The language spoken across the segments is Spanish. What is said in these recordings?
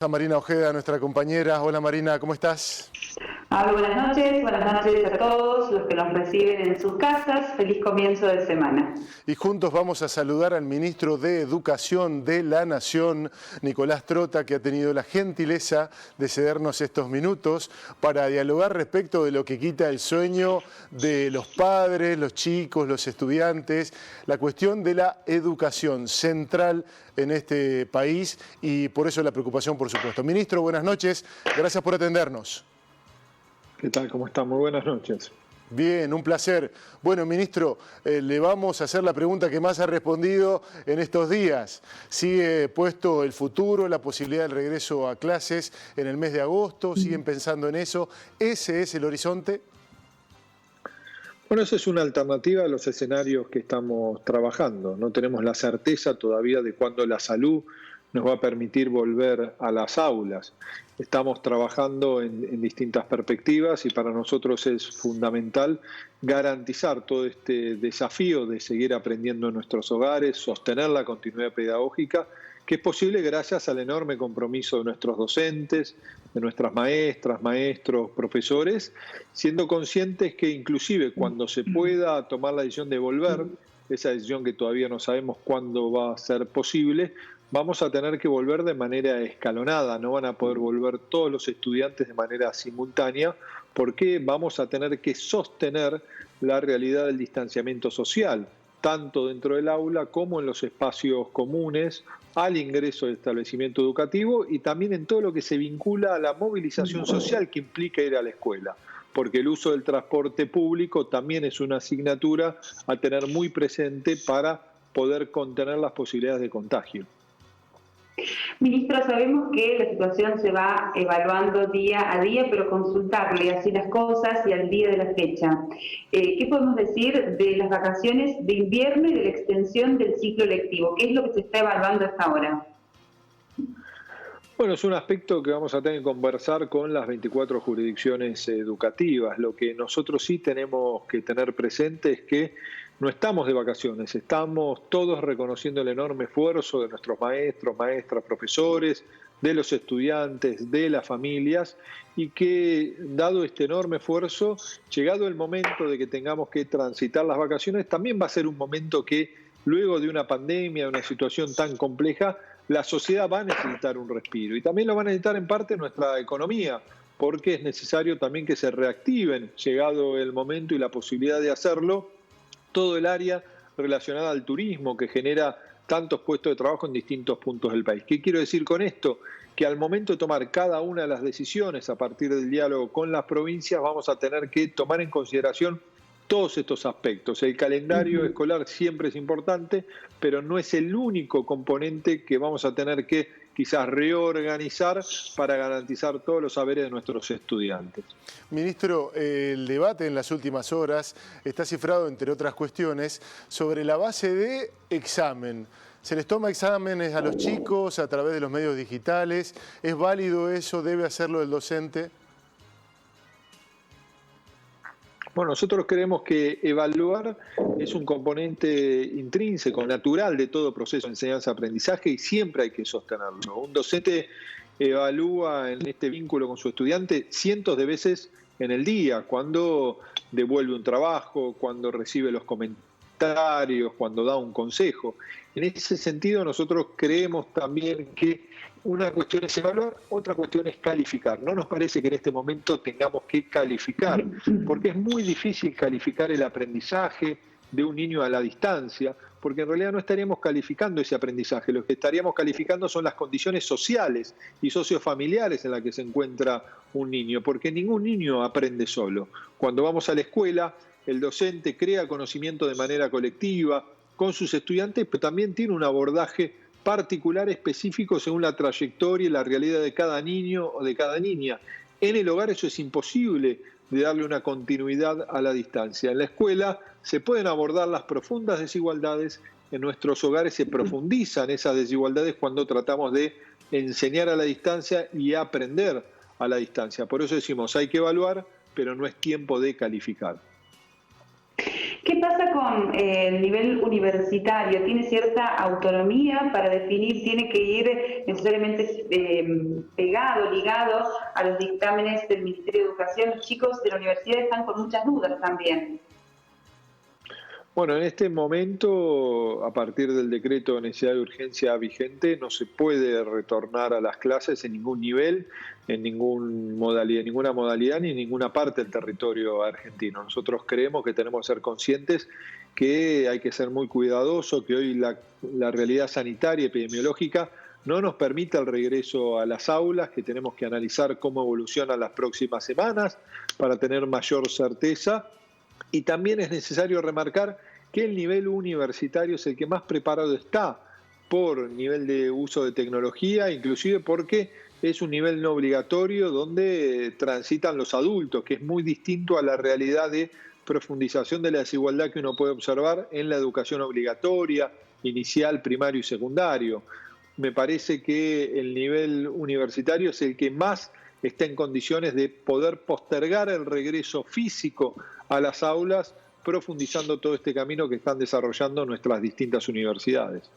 A Marina Ojeda, nuestra compañera. Hola Marina, ¿cómo estás? Buenas noches a todos los que nos reciben en sus casas. Feliz comienzo de semana. Y juntos vamos a saludar al ministro de Educación de la Nación, Nicolás Trota, que ha tenido la gentileza de cedernos estos minutos para dialogar respecto de lo que quita el sueño de los padres, los chicos, los estudiantes, la cuestión de la educación central en este país y por eso la preocupación, por supuesto. Ministro, buenas noches, gracias por atendernos. ¿Qué tal? ¿Cómo está? Muy buenas noches. Bien, un placer. Bueno, ministro, le vamos a hacer la pregunta que más ha respondido en estos días. ¿Sigue puesto el futuro, la posibilidad del regreso a clases en el mes de agosto? ¿Siguen pensando en eso? ¿Ese es el horizonte? Bueno, esa es una alternativa a los escenarios que estamos trabajando. No tenemos la certeza todavía de cuándo la salud nos va a permitir volver a las aulas. Estamos trabajando en distintas perspectivas y para nosotros es fundamental garantizar todo este desafío de seguir aprendiendo en nuestros hogares, sostener la continuidad pedagógica, que es posible gracias al enorme compromiso de nuestros docentes, de nuestras maestras, maestros, profesores, siendo conscientes que inclusive cuando se pueda tomar la decisión de volver, esa decisión que todavía no sabemos cuándo va a ser posible, vamos a tener que volver de manera escalonada, no van a poder volver todos los estudiantes de manera simultánea, porque vamos a tener que sostener la realidad del distanciamiento social, tanto dentro del aula como en los espacios comunes, al ingreso del establecimiento educativo y también en todo lo que se vincula a la movilización social que implica ir a la escuela, porque el uso del transporte público también es una asignatura a tener muy presente para poder contener las posibilidades de contagio. Ministro, sabemos que la situación se va evaluando día a día, pero consultarle así las cosas y al día de la fecha. ¿Qué podemos decir de las vacaciones de invierno y de la extensión del ciclo lectivo? ¿Qué es lo que se está evaluando hasta ahora? Bueno, es un aspecto que vamos a tener que conversar con las 24 jurisdicciones educativas. Lo que nosotros sí tenemos que tener presente es que no estamos de vacaciones, estamos todos reconociendo el enorme esfuerzo de nuestros maestros, maestras, profesores, de los estudiantes, de las familias, y que dado este enorme esfuerzo, llegado el momento de que tengamos que transitar las vacaciones, también va a ser un momento que luego de una pandemia, de una situación tan compleja, la sociedad va a necesitar un respiro y también lo va a necesitar en parte nuestra economía, porque es necesario también que se reactiven, llegado el momento y la posibilidad de hacerlo, todo el área relacionada al turismo que genera tantos puestos de trabajo en distintos puntos del país. ¿Qué quiero decir con esto? Que al momento de tomar cada una de las decisiones a partir del diálogo con las provincias vamos a tener que tomar en consideración todos estos aspectos. El calendario escolar siempre es importante, pero no es el único componente que vamos a tener que quizás reorganizar para garantizar todos los saberes de nuestros estudiantes. Ministro, el debate en las últimas horas está cifrado, entre otras cuestiones, sobre la base de examen. ¿Se les toma exámenes a los chicos a través de los medios digitales? ¿Es válido eso? ¿Debe hacerlo el docente? Bueno, nosotros creemos que evaluar es un componente intrínseco, natural de todo proceso de enseñanza-aprendizaje y siempre hay que sostenerlo. Un docente evalúa en este vínculo con su estudiante cientos de veces en el día, cuando devuelve un trabajo, cuando recibe los comentarios, cuando da un consejo. En ese sentido, nosotros creemos también que una cuestión es evaluar, otra cuestión es calificar. No nos parece que en este momento tengamos que calificar, porque es muy difícil calificar el aprendizaje de un niño a la distancia, porque en realidad no estaríamos calificando ese aprendizaje, lo que estaríamos calificando son las condiciones sociales y sociofamiliares en las que se encuentra un niño, porque ningún niño aprende solo. Cuando vamos a la escuela, el docente crea conocimiento de manera colectiva con sus estudiantes, pero también tiene un abordaje particular específico según la trayectoria y la realidad de cada niño o de cada niña. En el hogar eso es imposible de darle una continuidad a la distancia. En la escuela se pueden abordar las profundas desigualdades, en nuestros hogares se profundizan esas desigualdades cuando tratamos de enseñar a la distancia y aprender a la distancia. Por eso decimos, hay que evaluar, pero no es tiempo de calificar. ¿Qué pasa con el nivel universitario, ¿tiene cierta autonomía para definir, tiene que ir necesariamente pegado, ligado a los dictámenes del Ministerio de Educación? Los chicos de la universidad están con muchas dudas también. Bueno, en este momento, a partir del decreto de necesidad de urgencia vigente, no se puede retornar a las clases en ningún nivel, en ninguna modalidad ni en ninguna parte del territorio argentino. Nosotros creemos que tenemos que ser conscientes que hay que ser muy cuidadosos, que hoy la realidad sanitaria y epidemiológica no nos permite el regreso a las aulas, que tenemos que analizar cómo evolucionan las próximas semanas para tener mayor certeza. Y también es necesario remarcar que el nivel universitario es el que más preparado está por nivel de uso de tecnología, inclusive porque es un nivel no obligatorio donde transitan los adultos, que es muy distinto a la realidad de profundización de la desigualdad que uno puede observar en la educación obligatoria, inicial, primario y secundario. Me parece que el nivel universitario es el que más está en condiciones de poder postergar el regreso físico a las aulas, profundizando todo este camino que están desarrollando nuestras distintas universidades.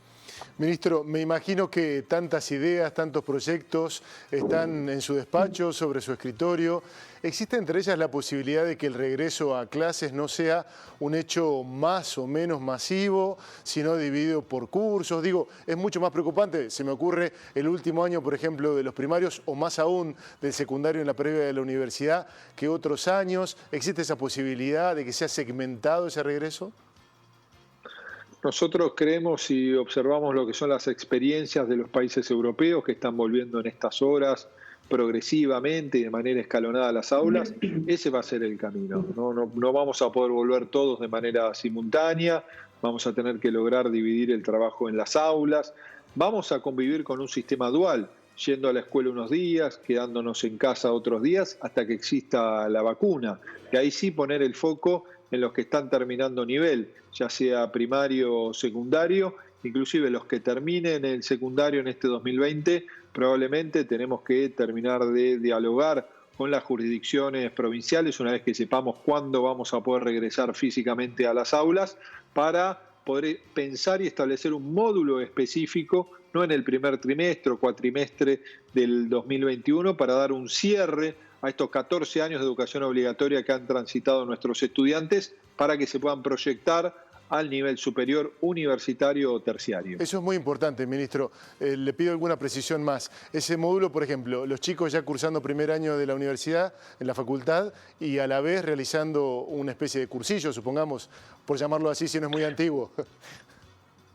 Ministro, me imagino que tantas ideas, tantos proyectos están en su despacho, sobre su escritorio. ¿Existe entre ellas la posibilidad de que el regreso a clases no sea un hecho más o menos masivo, sino dividido por cursos? Digo, es mucho más preocupante, se me ocurre el último año, por ejemplo, de los primarios, o más aún del secundario en la previa de la universidad, que otros años. ¿Existe esa posibilidad de que sea segmentado ese regreso? Nosotros creemos y observamos lo que son las experiencias de los países europeos que están volviendo en estas horas progresivamente y de manera escalonada a las aulas. Ese va a ser el camino. No vamos a poder volver todos de manera simultánea, vamos a tener que lograr dividir el trabajo en las aulas, vamos a convivir con un sistema dual, yendo a la escuela unos días, quedándonos en casa otros días, hasta que exista la vacuna. Y ahí sí poner el foco en los que están terminando nivel, ya sea primario o secundario, inclusive los que terminen el secundario en este 2020, probablemente tenemos que terminar de dialogar con las jurisdicciones provinciales una vez que sepamos cuándo vamos a poder regresar físicamente a las aulas para poder pensar y establecer un módulo específico, no en el primer trimestre o cuatrimestre del 2021, para dar un cierre a estos 14 años de educación obligatoria que han transitado nuestros estudiantes para que se puedan proyectar al nivel superior, universitario o terciario. Eso es muy importante, ministro. Le pido alguna precisión más. Ese módulo, por ejemplo, los chicos ya cursando primer año de la universidad, en la facultad, y a la vez realizando una especie de cursillo, supongamos, por llamarlo así, si no es muy antiguo.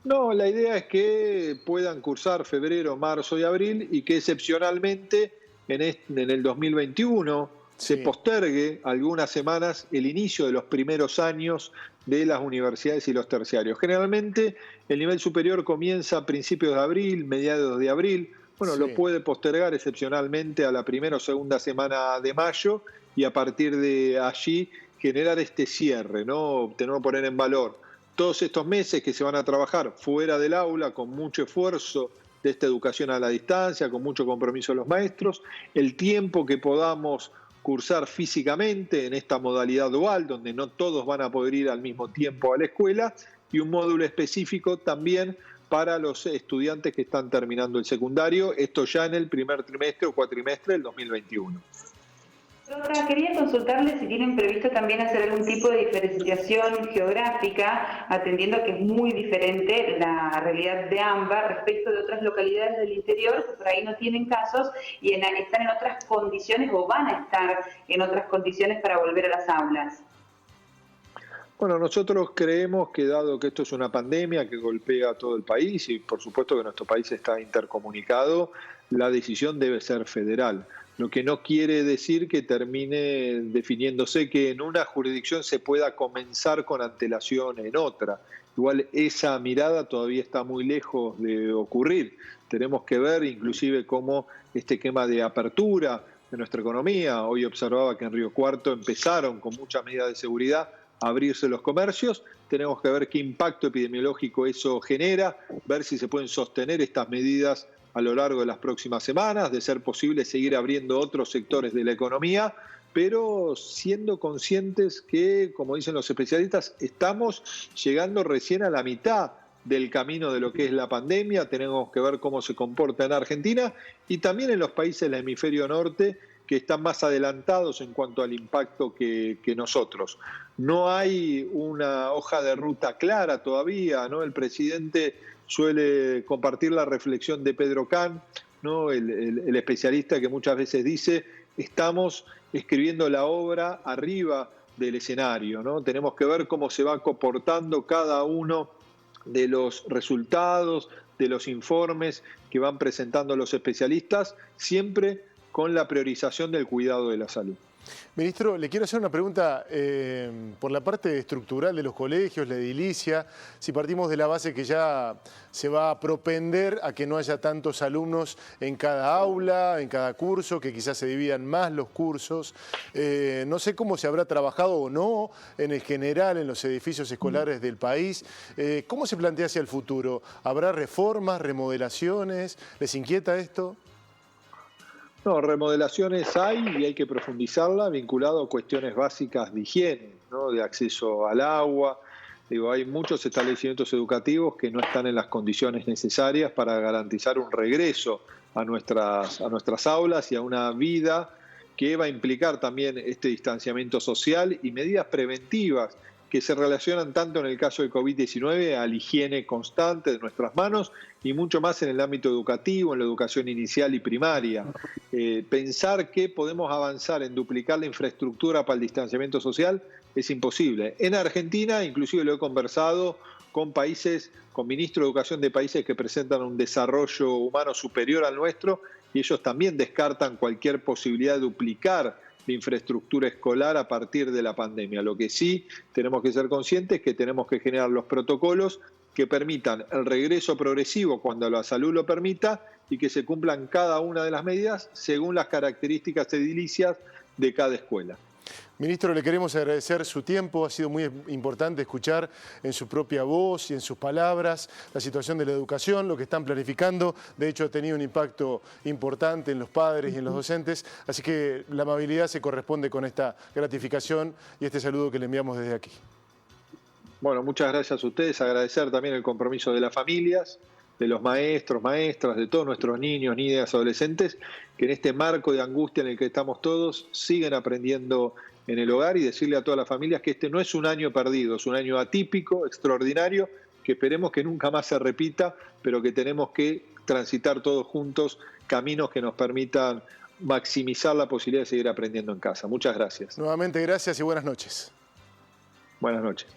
No, la idea es que puedan cursar febrero, marzo y abril y que excepcionalmente en el 2021 se postergue algunas semanas el inicio de los primeros años de las universidades y los terciarios. Generalmente el nivel superior comienza a principios de abril, mediados de abril. Bueno, lo puede postergar excepcionalmente a la primera o segunda semana de mayo y a partir de allí generar este cierre, ¿no? Tenemos que poner en valor todos estos meses que se van a trabajar fuera del aula con mucho esfuerzo de esta educación a la distancia, con mucho compromiso de los maestros, el tiempo que podamos cursar físicamente en esta modalidad dual, donde no todos van a poder ir al mismo tiempo a la escuela, y un módulo específico también para los estudiantes que están terminando el secundario, esto ya en el primer trimestre o cuatrimestre del 2021. Doctora, quería consultarle si tienen previsto también hacer algún tipo de diferenciación geográfica, atendiendo a que es muy diferente la realidad de AMBA respecto de otras localidades del interior que por ahí no tienen casos y están en otras condiciones o van a estar en otras condiciones para volver a las aulas. Bueno, nosotros creemos que dado que esto es una pandemia que golpea a todo el país y por supuesto que nuestro país está intercomunicado, la decisión debe ser federal. Lo que no quiere decir que termine definiéndose que en una jurisdicción se pueda comenzar con antelación en otra. Igual esa mirada todavía está muy lejos de ocurrir. Tenemos que ver inclusive cómo este esquema de apertura de nuestra economía. Hoy observaba que en Río Cuarto empezaron con muchas medidas de seguridad a abrirse los comercios. Tenemos que ver qué impacto epidemiológico eso genera, ver si se pueden sostener estas medidas a lo largo de las próximas semanas, de ser posible seguir abriendo otros sectores de la economía, pero siendo conscientes que, como dicen los especialistas, estamos llegando recién a la mitad del camino de lo que es la pandemia. Tenemos que ver cómo se comporta en Argentina y también en los países del hemisferio norte, que están más adelantados en cuanto al impacto que nosotros. No hay una hoja de ruta clara todavía, ¿no? El presidente suele compartir la reflexión de Pedro Kahn, ¿no? El especialista que muchas veces dice: estamos escribiendo la obra arriba del escenario, ¿no? Tenemos que ver cómo se va comportando cada uno de los resultados, de los informes que van presentando los especialistas, siempre con la priorización del cuidado de la salud. Ministro, le quiero hacer una pregunta por la parte estructural de los colegios, la edilicia. Si partimos de la base que ya se va a propender a que no haya tantos alumnos en cada aula, en cada curso, que quizás se dividan más los cursos. No sé cómo se habrá trabajado o no en el general en los edificios escolares del país. ¿Cómo se plantea hacia el futuro? ¿Habrá reformas, remodelaciones? ¿Les inquieta esto? No, remodelaciones hay y hay que profundizarla, vinculado a cuestiones básicas de higiene, ¿no? De acceso al agua. Digo, hay muchos establecimientos educativos que no están en las condiciones necesarias para garantizar un regreso a nuestras aulas y a una vida que va a implicar también este distanciamiento social y medidas preventivas que se relacionan tanto en el caso del COVID-19 a la higiene constante de nuestras manos y mucho más en el ámbito educativo, en la educación inicial y primaria. Pensar que podemos avanzar en duplicar la infraestructura para el distanciamiento social es imposible. En Argentina, inclusive lo he conversado con países, con ministros de educación de países que presentan un desarrollo humano superior al nuestro, y ellos también descartan cualquier posibilidad de duplicar la infraestructura escolar a partir de la pandemia. Lo que sí tenemos que ser conscientes es que tenemos que generar los protocolos que permitan el regreso progresivo cuando la salud lo permita y que se cumplan cada una de las medidas según las características edilicias de cada escuela. Ministro, le queremos agradecer su tiempo. Ha sido muy importante escuchar en su propia voz y en sus palabras la situación de la educación, lo que están planificando. De hecho, ha tenido un impacto importante en los padres y en los docentes. Así que la amabilidad se corresponde con esta gratificación y este saludo que le enviamos desde aquí. Bueno, muchas gracias a ustedes. Agradecer también el compromiso de las familias, de los maestros, maestras, de todos nuestros niños, niñas, adolescentes, que en este marco de angustia en el que estamos todos, siguen aprendiendo en el hogar, y decirle a todas las familias que este no es un año perdido, es un año atípico, extraordinario, que esperemos que nunca más se repita, pero que tenemos que transitar todos juntos caminos que nos permitan maximizar la posibilidad de seguir aprendiendo en casa. Muchas gracias. Nuevamente gracias y buenas noches. Buenas noches.